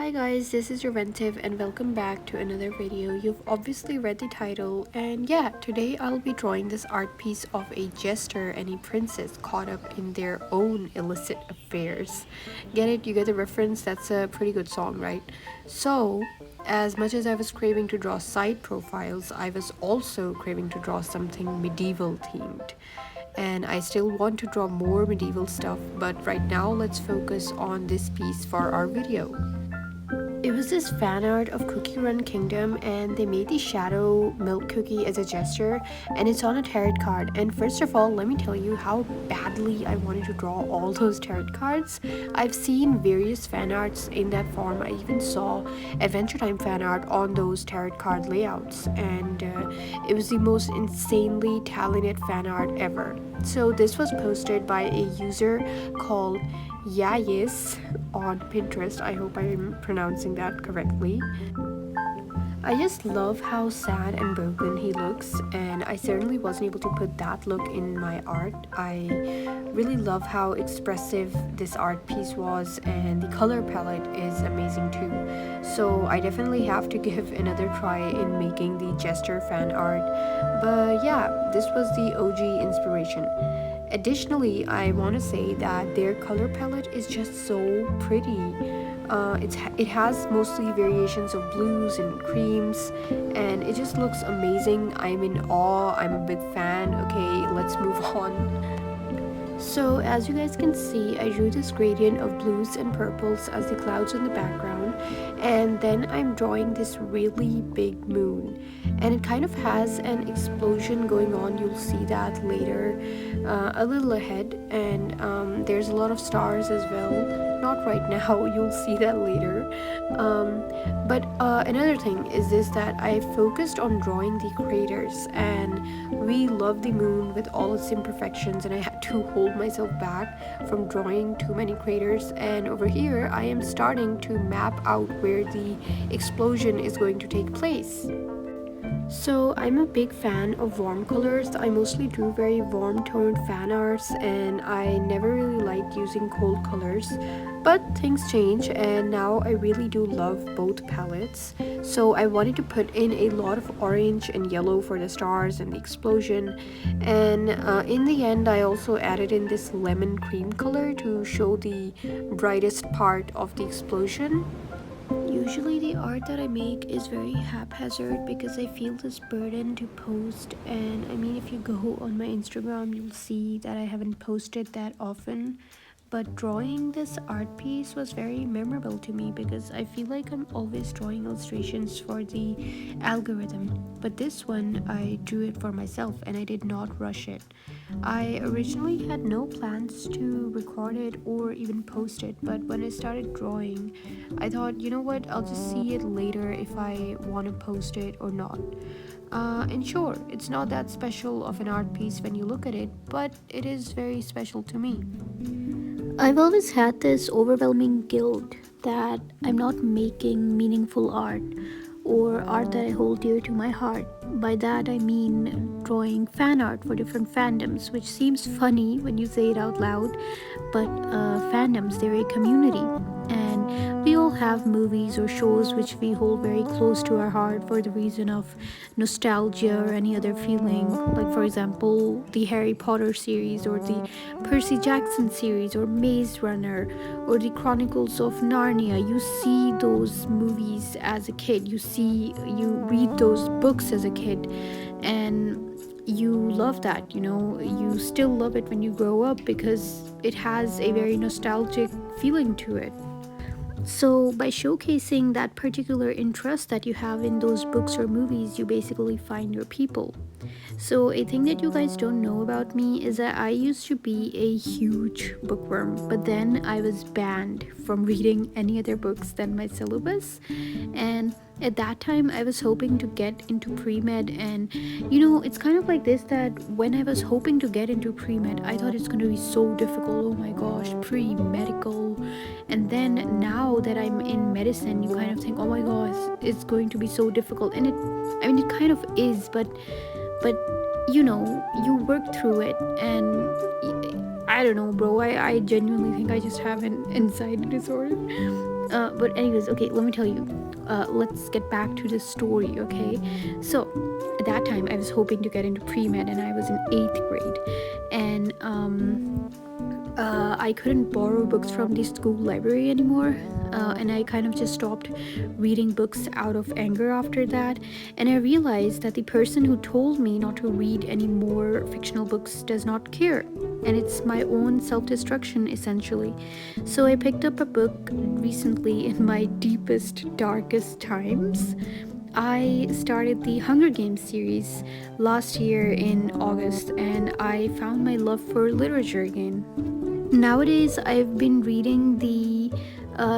Hi guys, this is your Rentiv and welcome back to another video. You've obviously read the title, and yeah, today I'll be drawing this art piece of a jester and a princess caught up in their own illicit affairs. Get it? You get the reference? That's a pretty good song, right? So, as much as I was craving to draw side profiles, I was also craving to draw something medieval themed. And I still want to draw more medieval stuff, but right now let's focus on this piece for our video. It was this fan art of Cookie Run Kingdom, and they made the shadow milk cookie as a gesture, and it's on a tarot card. And first of all, let me tell you how badly I wanted to draw all those tarot cards. I've seen various fan arts in that form. I even saw Adventure Time fan art on those tarot card layouts, and it was the most insanely talented fan art ever. So this was posted by a user called Yayis on Pinterest. I hope I'm pronouncing that correctly. I just love how sad and broken he looks, and I certainly wasn't able to put that look in my art. I really love how expressive this art piece was, and the color palette is amazing too. So I definitely have to give another try in making the Jester fan art. But yeah, this was the OG inspiration. Additionally, I want to say that their color palette is just so pretty. It has mostly variations of blues and creams, and it just looks amazing. I'm in awe. I'm a big fan. Okay, let's move on. So as you guys can see, I drew this gradient of blues and purples as the clouds in the background, and then I'm drawing this really big moon, and it kind of has an explosion going on. You'll see that later, a little ahead, and there's a lot of stars as well. Not right now, you'll see that later. But another thing is this, that I focused on drawing the craters, and we love the moon with all its imperfections, and I had to hold myself back from drawing too many craters. And over here I am starting to map out where the explosion is going to take place. So I'm a big fan of warm colors. I mostly do very warm toned fan arts, and I never really liked using cold colors. But things change, and now I really do love both palettes. So I wanted to put in a lot of orange and yellow for the stars and the explosion. And in the end, I also added in this lemon cream color to show the brightest part of the explosion. Usually the art that I make is very haphazard because I feel this burden to post, and I mean, if you go on my Instagram you'll see that I haven't posted that often. But drawing this art piece was very memorable to me because I feel like I'm always drawing illustrations for the algorithm. But this one, I drew it for myself and I did not rush it. I originally had no plans to record it or even post it, but when I started drawing, I thought, you know what, I'll just see it later if I want to post it or not. And sure, it's not that special of an art piece when you look at it, but it is very special to me. I've always had this overwhelming guilt that I'm not making meaningful art or art that I hold dear to my heart. By that I mean drawing fan art for different fandoms, which seems funny when you say it out loud, but fandoms, they're a community, and we all have movies or shows which we hold very close to our heart for the reason of nostalgia or any other feeling, like for example the Harry Potter series or the Percy Jackson series or Maze Runner or the Chronicles of Narnia. You see those movies as a kid, you read those books as a kid, and you love that, you still love it when you grow up because it has a very nostalgic feeling to it. So, by showcasing that particular interest that you have in those books or movies, you basically find your people. So, a thing that you guys don't know about me is that I used to be a huge bookworm, but then I was banned from reading any other books than my syllabus. And at that time, I was hoping to get into pre med, and it's kind of like this, that when I was hoping to get into pre med, I thought it's going to be so difficult. Oh my gosh, pre medical. And then now that I'm in medicine, you kind of think, oh my gosh, it's going to be so difficult. And it kind of is, but you work through it, and I don't know, bro. I genuinely think I just have an anxiety disorder. But anyways, okay, let me tell you. Let's get back to the story, okay? So at that time, I was hoping to get into pre-med, and I was in 8th grade, and I couldn't borrow books from the school library anymore, and I kind of just stopped reading books out of anger after that. And I realized that the person who told me not to read any more fictional books does not care, and it's my own self destruction essentially. So I picked up a book recently in my deepest, darkest times. I started the Hunger Games series last year in August, and I found my love for literature again. Nowadays, I've been reading the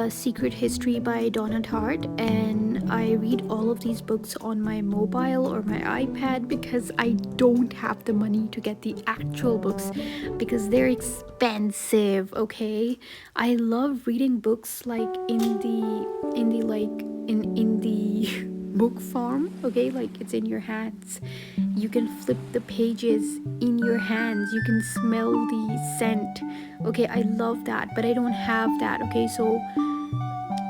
Secret History by Donna Tartt, and I read all of these books on my mobile or my iPad because I don't have the money to get the actual books because they're expensive. Okay, I love reading books like in the book form. Okay, like it's in your hands. You can flip the pages in your hands. You can smell the scent. Okay, I love that, but I don't have that. Okay, so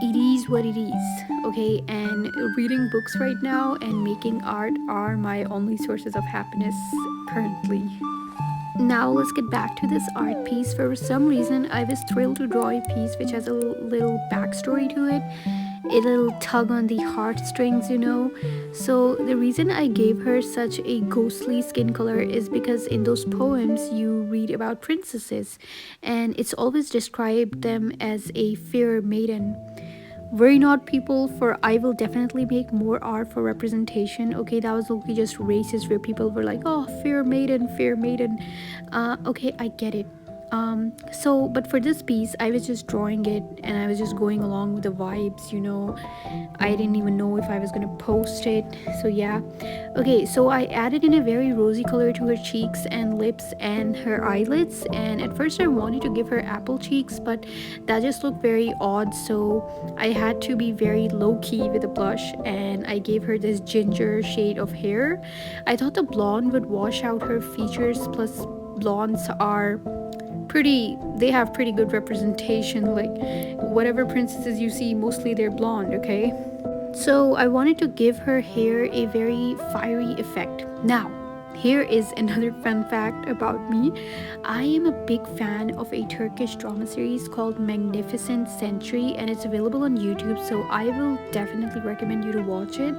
it is what it is. Okay, and reading books right now and making art are my only sources of happiness currently. Now let's get back to this art piece. For some reason, I was thrilled to draw a piece which has a little backstory to it, a little tug on the heartstrings. So the reason I gave her such a ghostly skin color is because in those poems you read about princesses, and it's always described them as a fair maiden. Worry not, people, for I will definitely make more art for representation. Okay, that was okay, just racist where people were like, oh, fair maiden, fair maiden. Okay, I get it. But for this piece, I was just drawing it and I was just going along with the vibes. I didn't even know if I was gonna post it. So yeah. Okay, so I added in a very rosy color to her cheeks and lips and her eyelids. And at first, I wanted to give her apple cheeks, but that just looked very odd. So I had to be very low key with the blush, and I gave her this ginger shade of hair. I thought the blonde would wash out her features, plus, blondes are they have pretty good representation. Like, whatever princesses you see, mostly they're blonde, okay? So I wanted to give her hair a very fiery effect. Now, here is another fun fact about me. I am a big fan of a Turkish drama series called Magnificent Century, and it's available on YouTube, so I will definitely recommend you to watch it.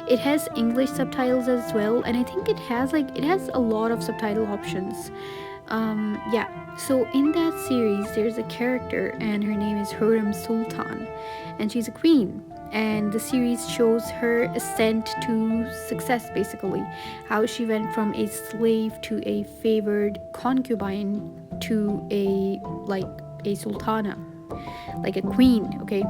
It has English subtitles as well, and I think it has a lot of subtitle options. Yeah, so in that series there's a character and her name is Hurrem Sultan, and she's a queen, and the series shows her ascent to success, basically how she went from a slave to a favored concubine to a sultana, like a queen. Okay,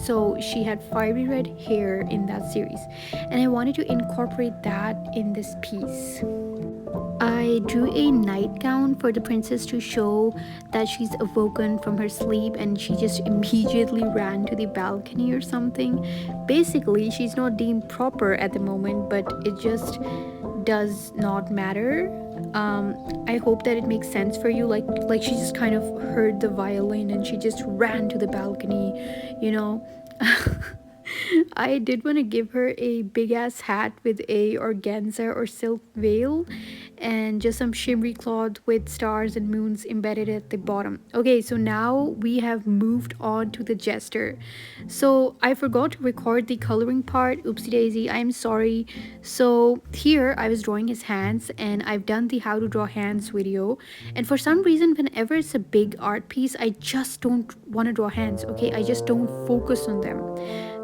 so she had fiery red hair in that series, and I wanted to incorporate that in this piece. I drew a nightgown for the princess to show that she's awoken from her sleep and she just immediately ran to the balcony or something. Basically, she's not deemed proper at the moment, but it just does not matter. I hope that it makes sense for you. Like she just kind of heard the violin and she just ran to the balcony. I did want to give her a big ass hat with a organza or silk veil and just some shimmery cloth with stars and moons embedded at the bottom. Okay, so now we have moved on to the jester. So I forgot to record the coloring part. Oopsie daisy, I'm sorry. So here I was drawing his hands, and I've done the how to draw hands video. And for some reason, whenever it's a big art piece, I just don't want to draw hands. Okay, I just don't focus on them.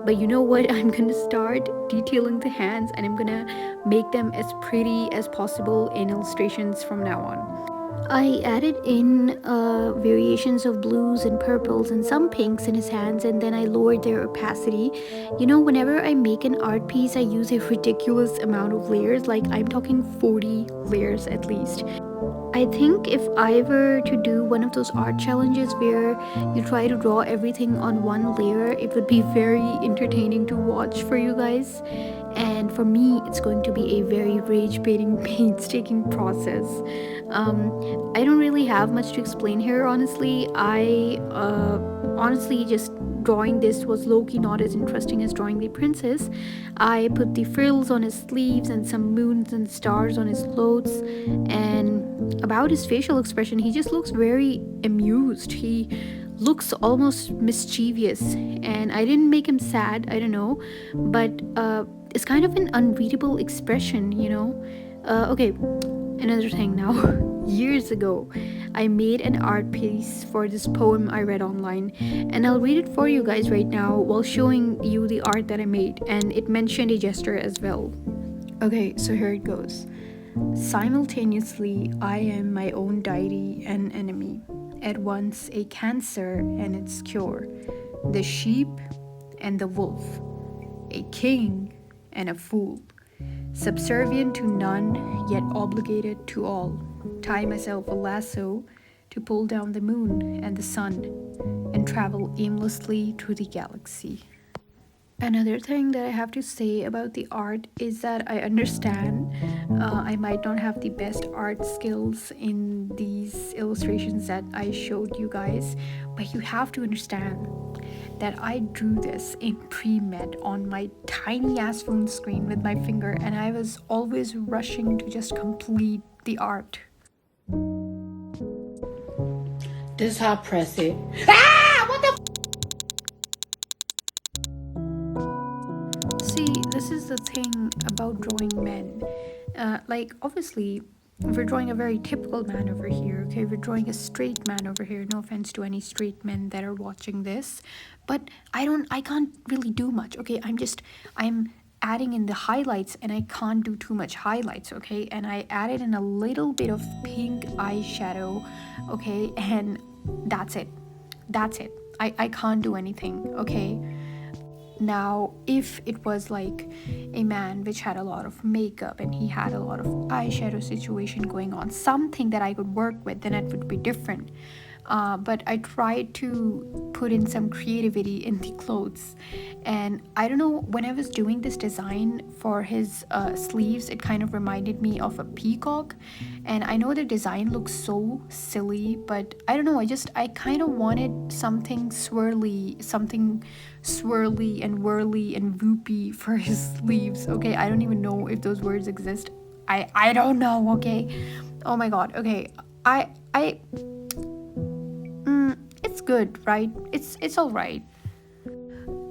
But you know what? I'm gonna start detailing the hands and I'm gonna make them as pretty as possible in illustrations from now on. I added in variations of blues and purples and some pinks in his hands, and then I lowered their opacity. Whenever I make an art piece, I use a ridiculous amount of layers, like I'm talking 40 layers at least. I think if I were to do one of those art challenges where you try to draw everything on one layer, it would be very entertaining to watch for you guys. And for me, it's going to be a very rage baiting, painstaking process. I don't really have much to explain here, honestly. I honestly just drawing this was low-key not as interesting as drawing the princess. I put the frills on his sleeves and some moons and stars on his clothes. And about his facial expression, he just looks very amused. He looks almost mischievous, and I didn't make him sad, I don't know, but it's kind of an unreadable expression, you know. Okay, another thing now. Years ago, I made an art piece for this poem I read online, and I'll read it for you guys right now while showing you the art that I made, and it mentioned a gesture as well. Okay, so here it goes. Simultaneously, I am my own deity and enemy, at once a cancer and its cure, the sheep and the wolf, a king and a fool, subservient to none, yet obligated to all. Tie myself a lasso to pull down the moon and the sun and travel aimlessly through the galaxy. Another thing that I have to say about the art is that I understand I might not have the best art skills in these illustrations that I showed you guys, but you have to understand that I drew this in pre-med on my tiny ass phone screen with my finger, and I was always rushing to just complete the art. This how I press it. See, this is the thing about drawing men. Like, obviously, we're drawing a very typical man over here, okay? We're drawing a straight man over here. No offense to any straight men that are watching this. But I can't really do much, okay? I'm adding in the highlights, and I can't do too much highlights, okay? And I added in a little bit of pink eyeshadow, okay? And that's it. That's it. I can't do anything, okay? Now, if it was like a man which had a lot of makeup and he had a lot of eyeshadow situation going on, something that I could work with, then it would be different. But I tried to put in some creativity in the clothes, and I don't know, when I was doing this design for his sleeves, it kind of reminded me of a peacock. And I know the design looks so silly, but I don't know, I kind of wanted something swirly and whirly and whoopy for his sleeves. Okay, I don't even know if those words exist. I don't know. Okay, oh my god. Okay, I it's good, right? It's all right.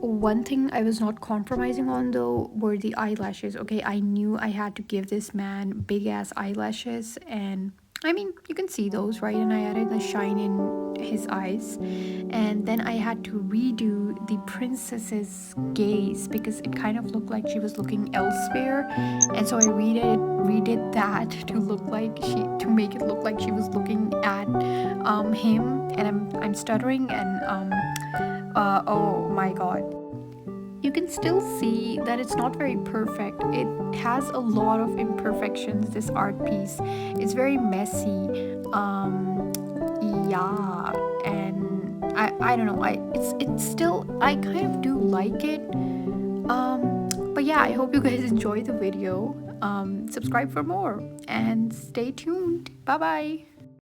One thing I was not compromising on though were the eyelashes. Okay, I knew I had to give this man big ass eyelashes, and I mean, you can see those, right? And I added the shine in his eyes. And then I had to redo the princess's gaze because it kind of looked like she was looking elsewhere. And so I redid that to make it look like she was looking at him. And I'm stuttering, and oh my god. You can still see that it's not very perfect. It has a lot of imperfections, this art piece. It's very messy. Yeah, and I don't know. It's still, I kind of do like it. But yeah, I hope you guys enjoy the video. Subscribe for more and stay tuned. Bye bye.